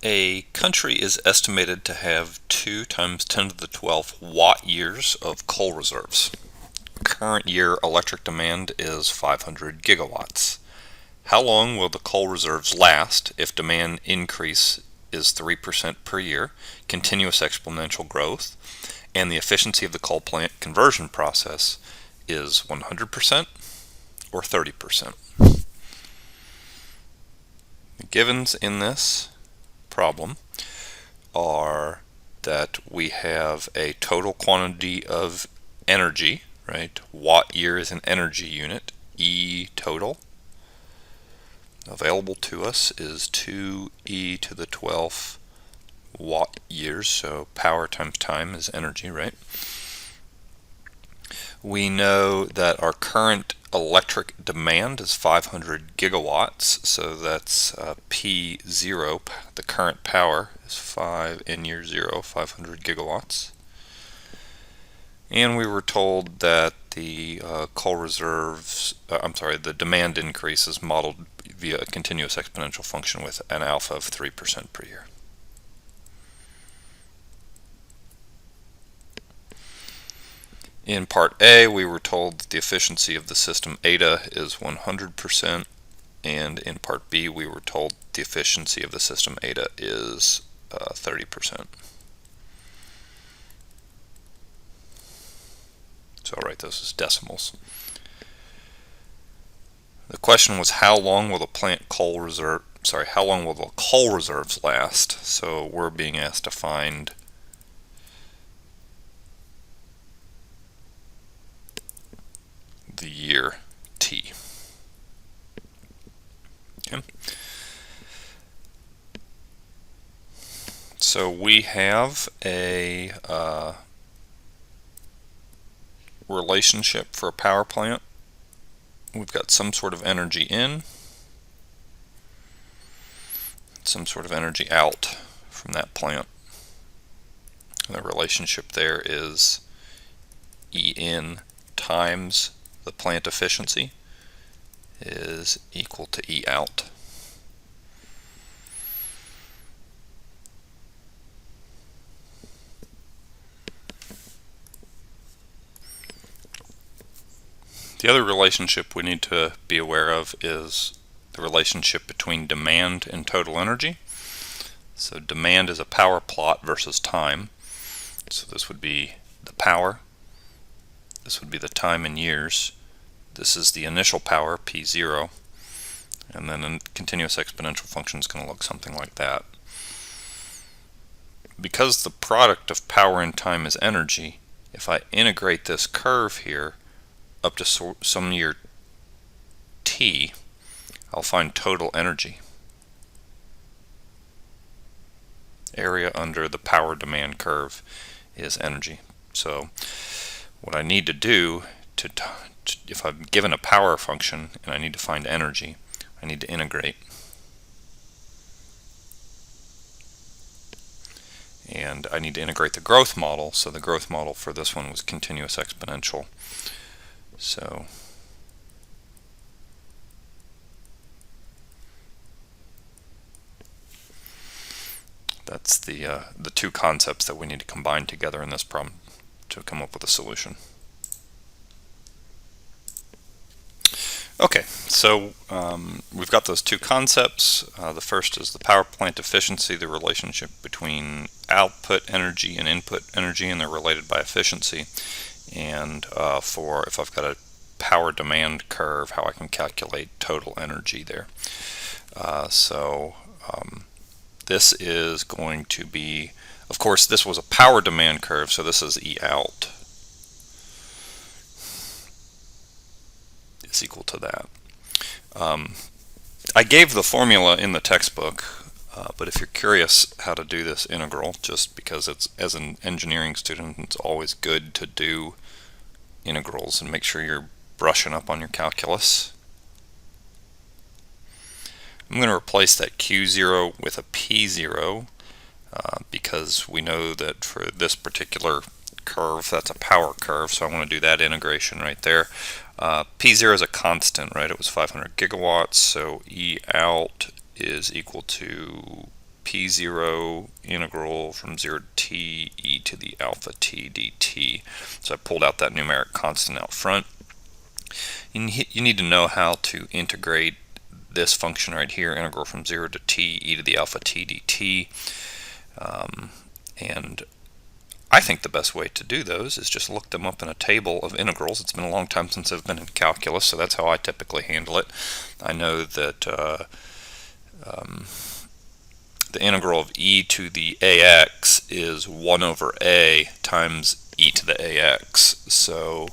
A country is estimated to have 2 times 10 to the 12th watt years of coal reserves. Current year electric demand is 500 gigawatts. How long will the coal reserves last if demand increase is 3% per year, continuous exponential growth, and the efficiency of the coal plant conversion process is 100% or 30%? The givens in this problem are that we have a total quantity of energy, right? Watt year is an energy unit. E total available to us is 2e to the 12th watt years, so power times time is energy, right? We know that our current electric demand is 500 gigawatts, so that's P0, the current power is 5 in year 0, 500 gigawatts. And we were told that the coal reserves, the demand increase is modeled via a continuous exponential function with an alpha of 3% per year. In part A, we were told that the efficiency of the system eta is 100%, and in part B, we were told the efficiency of the system eta is 30%. So I'll write those as decimals. The question was, how long will the coal reserves last? So we're being asked to find the year t. Okay. So we have a relationship for a power plant. We've got some sort of energy in, some sort of energy out from that plant. The relationship there is E in times the plant efficiency is equal to E out. The other relationship we need to be aware of is the relationship between demand and total energy. So demand is a power plot versus time. So this would be the power. This would be the time in years. This is the initial power, P0. And then a continuous exponential function is going to look something like that. Because the product of power and time is energy, if I integrate this curve here up to some year t, I'll find total energy. Area under the power demand curve is energy. So what I need to do if I'm given a power function and I need to find energy, I need to integrate. And I need to integrate the growth model. So the growth model for this one was continuous exponential. So that's the two concepts that we need to combine together in this problem to come up with a solution. Okay, so we've got those two concepts. The first is the power plant efficiency, the relationship between output energy and input energy, and they're related by efficiency. And for if I've got a power demand curve, how I can calculate total energy there. This is going to be, of course, this was a power demand curve, so this is E out is equal to that. I gave the formula in the textbook, but if you're curious how to do this integral, just because it's, as an engineering student, it's always good to do integrals and make sure you're brushing up on your calculus. I'm going to replace that Q0 with a P0 because we know that for this particular curve, that's a power curve, so I want to do that integration right there. P0 is a constant, right? It was 500 gigawatts, so E out is equal to P0 integral from 0 to t e to the alpha t dt. So I pulled out that numeric constant out front. You need to know how to integrate this function right here, integral from 0 to t e to the alpha t dt. And I think the best way to do those is just look them up in a table of integrals. It's been a long time since I've been in calculus, so that's how I typically handle it. I know that the integral of e to the ax is 1 over a times e to the ax. So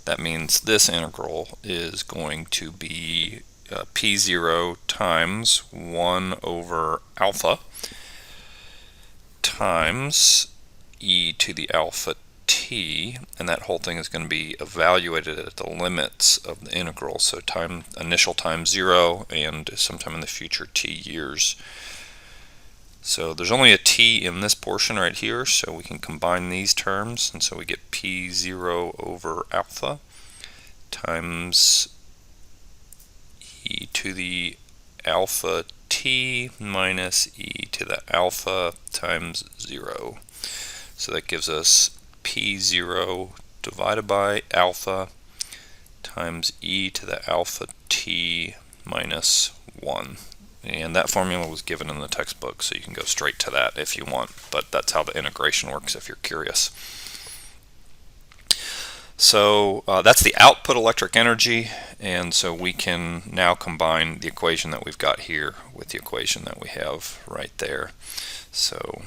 that means this integral is going to be p0 times 1 over alpha times e to the alpha t, and that whole thing is going to be evaluated at the limits of the integral, so initial time 0 and sometime in the future t years. So there's only a t in this portion right here, so we can combine these terms, and so we get p0 over alpha times e to the alpha t minus e to the alpha times 0. So that gives us p0 divided by alpha times e to the alpha t minus 1. And that formula was given in the textbook, so you can go straight to that if you want, but that's how the integration works if you're curious. So that's the output electric energy, and so we can now combine the equation that we've got here with the equation that we have right there. So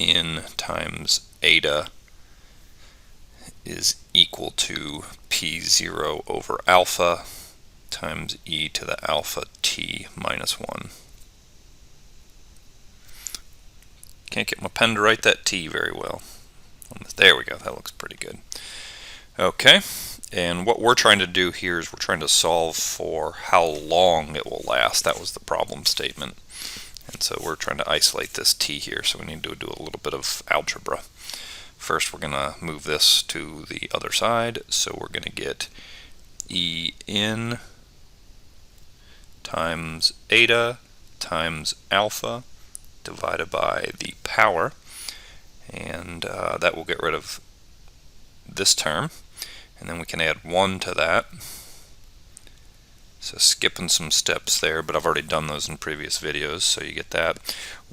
En times eta is equal to P0 over alpha times e to the alpha t minus 1. Can't get my pen to write that t very well. There we go, that looks pretty good. Okay, and what we're trying to do here is we're trying to solve for how long it will last. That was the problem statement. And so we're trying to isolate this t here, so we need to do a little bit of algebra. First we're going to move this to the other side, so we're going to get En times eta times alpha divided by the power, and that will get rid of this term, and then we can add 1 to that. So skipping some steps there, but I've already done those in previous videos, so you get that.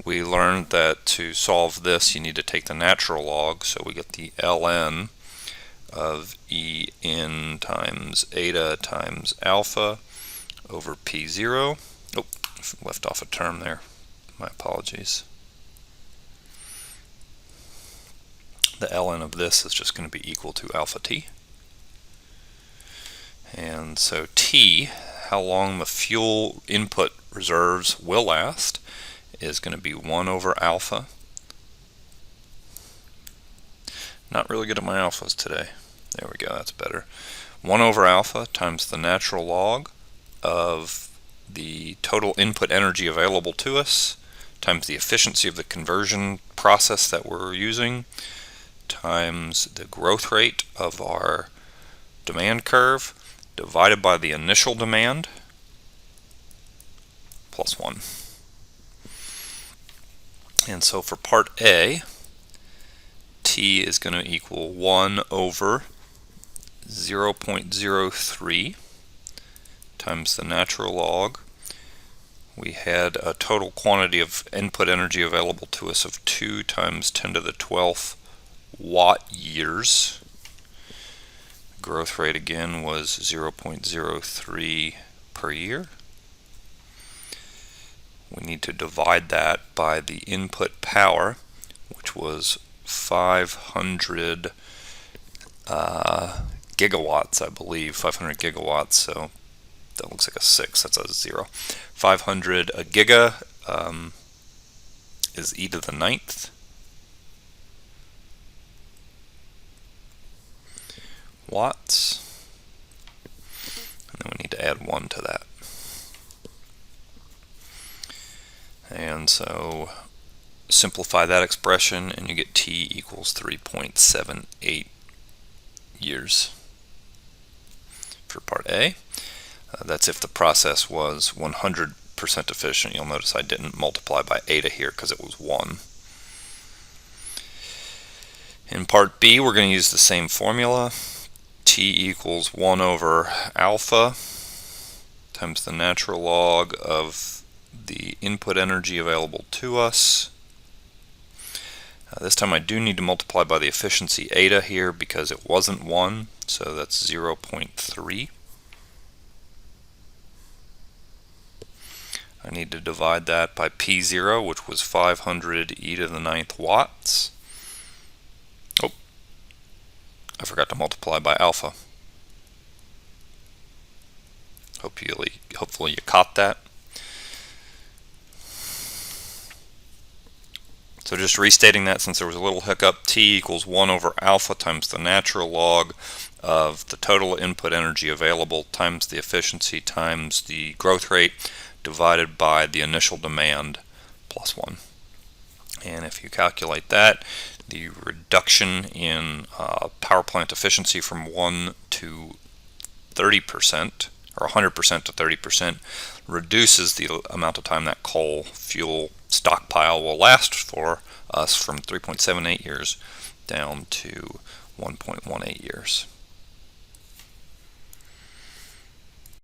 We learned that to solve this you need to take the natural log, so we get the ln of En times eta times alpha over P0. Oh, left off a term there. My apologies. The ln of this is just going to be equal to alpha t. And so t, how long the fuel input reserves will last, is going to be 1 over alpha. Not really good at my alphas today. There we go, that's better. 1 over alpha times the natural log of the total input energy available to us times the efficiency of the conversion process that we're using times the growth rate of our demand curve divided by the initial demand plus 1. And so for part A, T is going to equal 1 over 0.03 times the natural log. We had a total quantity of input energy available to us of 2 times 10 to the 12th watt years. Growth rate again was 0.03 per year. We need to divide that by the input power, which was 500 gigawatts, I believe, 500 gigawatts, so that looks like a 6, that's a 0. 500 a giga is e to the 9th. Watts, and then we need to add 1 to that. And so simplify that expression and you get T equals 3.78 years for part A. That's if the process was 100% 100% efficient. You'll notice I didn't multiply by eta here because it was 1. In part B, we're going to use the same formula. T equals 1 over alpha times the natural log of the input energy available to us. This time I do need to multiply by the efficiency eta here because it wasn't 1, so that's 0.3. I need to divide that by P0, which was 500 e to the 9th watts. Oh, I forgot to multiply by alpha. Hopefully you caught that. So just restating that, since there was a little hiccup, T equals 1 over alpha times the natural log of the total input energy available times the efficiency times the growth rate divided by the initial demand plus 1. And if you calculate that, the reduction in power plant efficiency from 1 to 30%, or 100% to 30%, reduces the amount of time that coal fuel stockpile will last for us from 3.78 years down to 1.18 years.